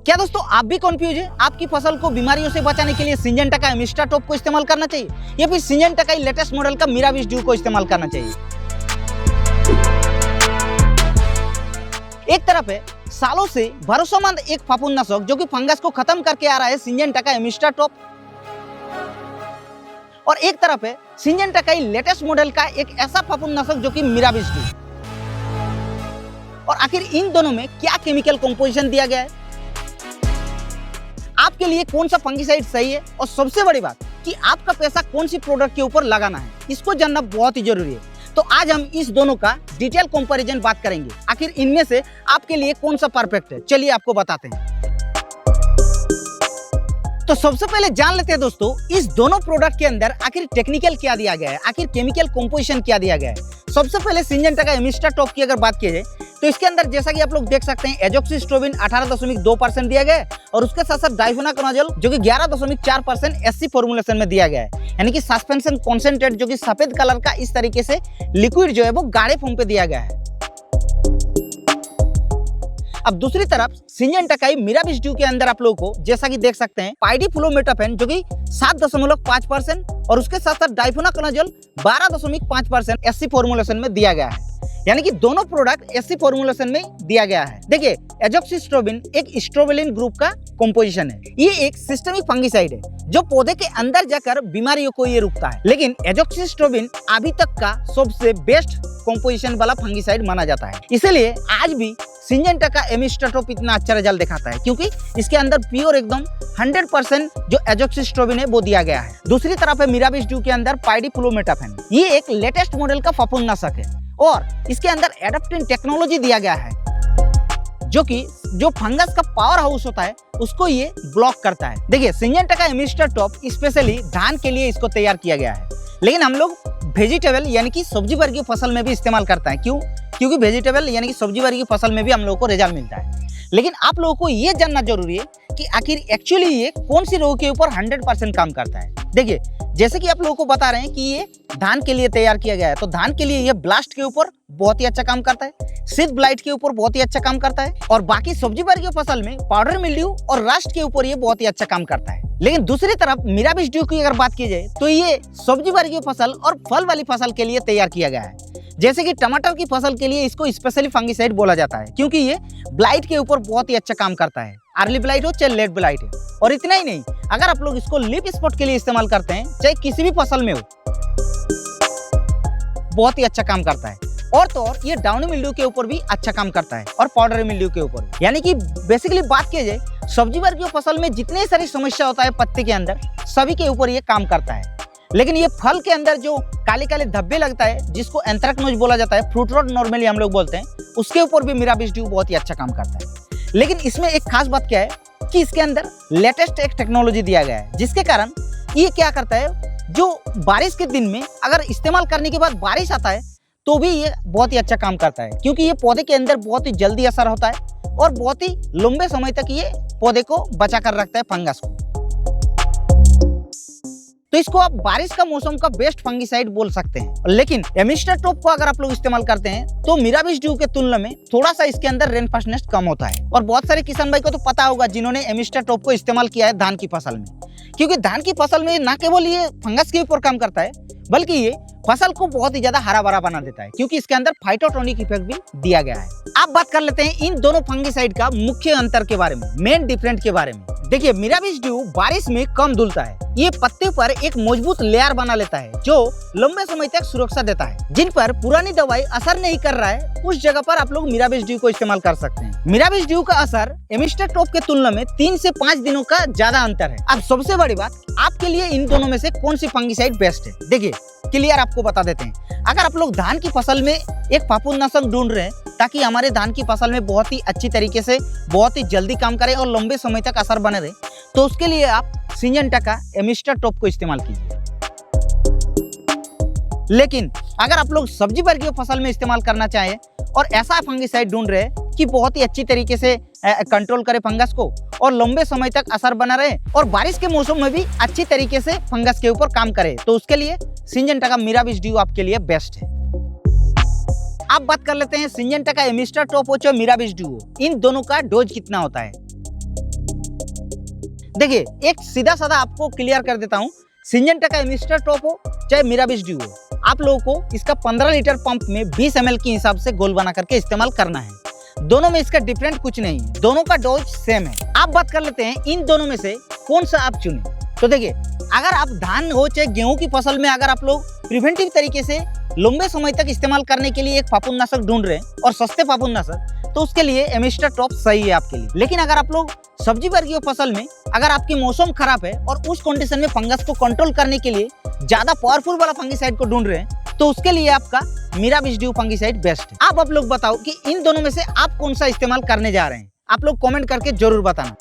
क्या दोस्तों आप भी कंफ्यूज है? आपकी फसल को बीमारियों से बचाने के लिए सिंजेंटा का एमिस्टा टॉप को इस्तेमाल करना चाहिए या फिर सिंजेंटा का लेटेस्ट मॉडल का मिराविस ड्यू को इस्तेमाल करना चाहिए? एक तरफ है सालों से भरोसेमंद एक फफूंदनाशक जो कि फंगस को खत्म करके आ रहा है सिंजेंटा का एमिस्टा टॉप, और एक तरफ है सिंजेंटा का लेटेस्ट मॉडल का एक ऐसा फफूंदनाशक जो कि मिराविस ड्यू। और आखिर इन दोनों में क्या केमिकल कंपोजिशन दिया गया है, आपके लिए कौन सा फंगिसाइड सही है, और सबसे बड़ी बात कि आपका पैसा कौन सी प्रोडक्ट के ऊपर लगाना है, इसको जानना बहुत ही जरूरी है। तो आज हम इस दोनों का डिटेल कंपैरिजन बात करेंगे। आखिर इनमें से आपके लिए कौन सा परफेक्ट है, चलिए आपको बताते हैं। तो सबसे पहले जान लेते हैं दोस्तों इस दोनों प्रोडक्ट के अंदर आखिर टेक्निकल क्या दिया गया है, आखिर केमिकल कंपोजिशन क्या दिया गया है। सबसे पहले सिंजेंटा का एमिस्टा टॉप की अगर बात की जाए तो इसके अंदर जैसा कि आप लोग देख सकते हैं एजोक्सिस्ट्रोबिन 18.2% दिया गया है, और उसके साथ साथ डाइफेनाकोनाजोल जो कि 11.4% एससी फॉर्मुलेशन में दिया गया है, यानी कि सस्पेंशन कॉन्सेंट्रेट जो कि सफेद कलर का इस तरीके से लिक्विड जो है वो गाढ़े फॉर्म पे दिया गया है। अब दूसरी तरफ सिंजेंटा का मिराविस ड्यू के अंदर आप लोगों को जैसा कि देख सकते हैं पाइडीफ्लोमेटाफेन जो कि 7.5% और उसके साथ साथ डाइफेनाकोनाजोल 12.5% एससी फॉर्मुलेशन में दिया गया है, यानी कि दोनों प्रोडक्ट एससी फॉर्मुलेशन में दिया गया है। देखिए एजोक्सिस्ट्रोबिन एक स्ट्रोबिलिन ग्रुप का कंपोजिशन है, ये एक सिस्टमिक फंगिसाइड है जो पौधे के अंदर जाकर बीमारियों को ये रुकता है। लेकिन एजोक्सिस्ट्रोबिन अभी तक का सबसे बेस्ट कंपोजिशन वाला फंगिसाइड माना जाता है, इसलिए आज भी सिंजेंटा का एमिस्टा टॉप इतना अच्छा रिजल्ट दिखाता है क्योंकि इसके अंदर प्योर एकदम 100% जो एजोक्सिस्ट्रोबिन है वो दिया गया है। दूसरी तरफ है मिराविस ड्यू के अंदर पाइडीफ्लोमेटाफेन, ये एक लेटेस्ट मॉडल का फफूंदनाशक है और इसके अंदर एडाप्टिन टेक्नोलॉजी दिया गया है जो फंगस का पावर हाउस होता है उसको ये ब्लॉक करता है। देखिए सिंजेंटा का एमिस्टा टॉप स्पेशली धान के लिए इसको तैयार किया गया है, लेकिन हम लोग वेजिटेबल यानी कि सब्जी वर्गीय फसल में भी इस्तेमाल करता है। क्योंकि वेजिटेबल यानी कि सब्जी वर्गीय फसल में भी हम लोगों को रिजल्ट मिलता है। लेकिन आप लोगों को ये जानना जरूरी है कि आखिर एक्चुअली ये कौन सी रोग के ऊपर 100% काम करता है। देखिए जैसे कि आप लोगों को बता रहे हैं कि ये धान के लिए तैयार किया गया है, तो धान के लिए ये ब्लास्ट के ऊपर बहुत ही अच्छा काम करता है, सीड ब्लाइट के ऊपर बहुत ही अच्छा काम करता है, और बाकी सब्जी वर्गीय फसल में पाउडर मिल्ड्यू और रस्ट के ऊपर ये बहुत ही अच्छा काम करता है। लेकिन दूसरी तरफ मिराविस ड्यू की अगर बात की जाए तो ये सब्जी वर्गीय फसल और फल वाली फसल के लिए तैयार किया गया है। जैसे कि टमाटर की फसल के लिए इसको स्पेशली फंगिसाइड बोला जाता है क्योंकि ये ब्लाइट के ऊपर बहुत ही अच्छा काम करता है, अर्ली ब्लाइट हो चाहे लेट ब्लाइट हो। और इतना ही नहीं, अगर आप लोग इसको लीफ स्पॉट के लिए इस्तेमाल करते हैं चाहे किसी भी फसल में हो, बहुत ही अच्छा काम करता है। और तो और ये डाउनी मिल्ड्यू के ऊपर भी अच्छा काम करता है और पाउडर मिल्ड्यू के ऊपर, यानी कि बेसिकली बात की जाए सब्जी वर्गीय फसल में जितने सारी समस्या होता है पत्ते के अंदर सभी के ऊपर ये काम करता है। लेकिन ये फल के अंदर जो काले काले धब्बे लगता है जिसको एंथ्रेक्नोज बोला जाता है, फ्रूट रॉट नॉर्मली हम लोग बोलते हैं, उसके ऊपर भी मिराविस ड्यू बहुत ही अच्छा काम करता है। लेकिन इसमें एक खास बात क्या है कि इसके अंदर लेटेस्ट एक टेक्नोलॉजी दिया गया है जिसके कारण ये क्या करता है, जो बारिश के दिन में अगर इस्तेमाल करने के बाद बारिश आता है तो भी ये बहुत ही अच्छा काम करता है क्योंकि ये पौधे के अंदर बहुत ही जल्दी असर होता है और बहुत ही लंबे समय तक ये पौधे को बचा कर रखता है फंगस को। तो इसको आप बारिश का मौसम का बेस्ट फंगिसाइड बोल सकते हैं। लेकिन एमिस्टा टॉप को अगर आप लोग इस्तेमाल करते हैं तो मिराविस ड्यू के तुलना में थोड़ा सा इसके अंदर रेनफास्टनेस कम होता है। और बहुत सारे किसान भाई को तो पता होगा जिन्होंने एमिस्टा टॉप को इस्तेमाल किया है धान की फसल में, क्योंकि धान की फसल में ना केवल ये फंगस के ऊपर काम करता है बल्कि ये फसल को बहुत ही ज्यादा हरा भरा बना देता है क्योंकि इसके अंदर फाइटोटोनिक इफेक्ट भी दिया गया है। अब बात कर लेते हैं इन दोनों फंगिसाइड का मुख्य अंतर के बारे में, मेन डिफरेंट के बारे में। देखिए मिराविस ड्यू बारिश में कम धुलता है, ये पत्ते पर एक मजबूत लेयर बना लेता है जो लंबे समय तक सुरक्षा देता है। जिन पर पुरानी दवाई असर नहीं कर रहा है उस जगह पर आप लोग मिराविस ड्यू को इस्तेमाल कर सकते हैं। मिराविस ड्यू का असर एमिस्टा टॉप के तुलना में 3 से 5 दिनों का ज्यादा अंतर है। अब सबसे बड़ी बात, आपके लिए इन दोनों में से कौन सी फंगिसाइड बेस्ट है, देखिए क्लियर आपको बता देते हैं। अगर आप लोग धान की फसल में एक फफूंदनाशक ढूंढ रहे हैं ताकि हमारे धान की फसल में बहुत ही अच्छी तरीके से बहुत ही जल्दी काम करे और लंबे समय तक असर बने रहे, तो उसके लिए आप सिंजेंटा का एमिस्टा टॉप को इस्तेमाल कीजिए। लेकिन अगर आप लोग सब्जी वर्गीय फसल में इस्तेमाल करना चाहें और ऐसा फंगिसाइड ढूंढ रहे हैं कि बहुत ही अच्छी तरीके से कंट्रोल करे फंगस को और लंबे समय तक असर बना रहे और बारिश के मौसम में भी अच्छी तरीके से फंगस के ऊपर काम करे, तो उसके लिए सिंजेंटा का मिराविस ड्यू आपके लिए बेस्ट है। अब बात कर लेते हैं सिंजेंटा का एमिस्टा टॉप हो चाहे मिराविस ड्यू हो, इन दोनों का डोज कितना होता है। देखिए एक सीधा साधा आपको क्लियर कर देता हूँ, सिंजेंटा का मिस्टर टॉप हो चाहे मिराबिश ड्यू हो, आप लोगों को इसका 15 लीटर पंप में 20 ml के हिसाब से घोल बना करके इस्तेमाल करना है। दोनों में इसका डिफरेंट कुछ नहीं है, दोनों का डोज सेम है। आप बात कर लेते हैं इन दोनों में से कौन सा आप चुने। तो देखिए अगर आप धान हो चाहे गेहूं की फसल में अगर आप लोग प्रिवेंटिव तरीके से लंबे समय तक इस्तेमाल करने के लिए एक फफूंदनाशक ढूंढ रहे हैं और सस्ते फफूंदनाशक, तो उसके लिए एमिस्टर टॉप सही है आपके लिए। लेकिन अगर आप लोग सब्जी वर्गीय फसल में अगर आपकी मौसम खराब है और उस कंडीशन में फंगस को कंट्रोल करने के लिए ज्यादा पावरफुल वाला फंगीसाइड को ढूंढ रहे हैं, तो उसके लिए आपका मिराबिश ड्यू फंगीसाइड बेस्ट है। आप लोग बताओ कि इन दोनों में से आप कौन सा इस्तेमाल करने जा रहे हैं, आप लोग कमेंट करके जरूर बताना।